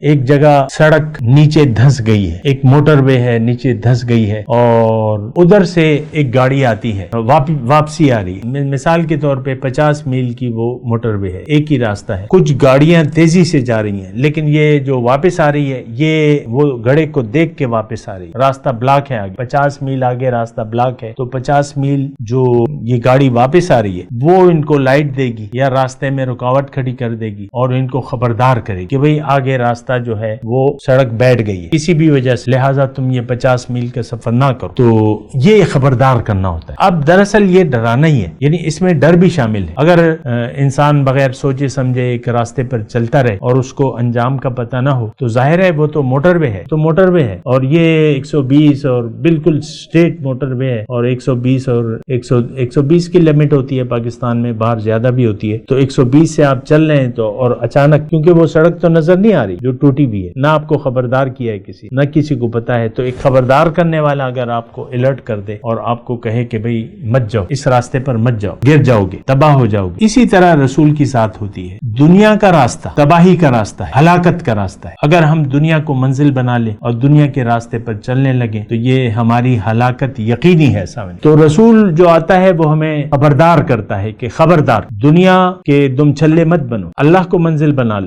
ایک جگہ سڑک نیچے دھس گئی ہے، ایک موٹر وے ہے نیچے دھس گئی ہے، اور ادھر سے ایک گاڑی آتی ہے واپسی آ رہی ہے، مثال کے طور پہ 50 میل کی وہ موٹر وے ہے، ایک ہی راستہ ہے، کچھ گاڑیاں تیزی سے جا رہی ہیں، لیکن یہ جو واپس آ رہی ہے یہ وہ گڑھے کو دیکھ کے واپس آ رہی ہے، راستہ بلاک ہے آگے، 50 میل آگے راستہ بلاک ہے، تو 50 میل جو یہ گاڑی واپس آ رہی ہے وہ ان کو لائٹ دے گی یا راستے میں رکاوٹ کھڑی کر دے گی اور ان کو خبردار کرے گی کہ بھئی آگے راستہ جو ہے وہ سڑک بیٹھ گئی ہے کسی بھی وجہ سے، لہٰذا تم یہ 50 میل کا سفر نہ کرو، تو یہ خبردار کرنا ہوتا ہے۔ اب دراصل یہ ڈرانا ہی ہے، یعنی اس میں ڈر بھی شامل ہے۔ اگر انسان بغیر سوچے سمجھے ایک راستے پر چلتا رہے اور اس کو انجام کا پتہ نہ ہو تو ظاہر ہے وہ تو موٹر وے ہے، اور یہ 120 اور بالکل اسٹریٹ موٹر وے ہے، اور 120 اور 120 کی لمٹ ہوتی ہے پاکستان میں، باہر زیادہ بھی ہوتی ہے، تو 120 سے آپ چل رہے ہیں تو اور اچانک کیونکہ وہ سڑک تو نظر نہیں آ رہی جو ٹوٹی بھی ہے، نہ آپ کو خبردار کیا ہے کسی، نہ کسی کو پتا ہے، تو ایک خبردار کرنے والا اگر آپ کو الرٹ کر دے اور آپ کو کہے کہ بھئی مت جاؤ، اس راستے پر مت جاؤ، گر جاؤ گے، تباہ ہو جاؤ گے۔ اسی طرح رسول کی ساتھ ہوتی ہے، دنیا کا راستہ تباہی کا راستہ ہے، ہلاکت کا راستہ ہے، اگر ہم دنیا کو منزل بنا لیں اور دنیا کے راستے پر چلنے لگیں تو یہ ہماری ہلاکت یقینی ہے سامنے۔ تو رسول جو آتا ہے وہ ہمیں خبردار کرتا ہے کہ خبردار، دنیا کے دم چھلے مت بنو، اللہ کو منزل بنا لو۔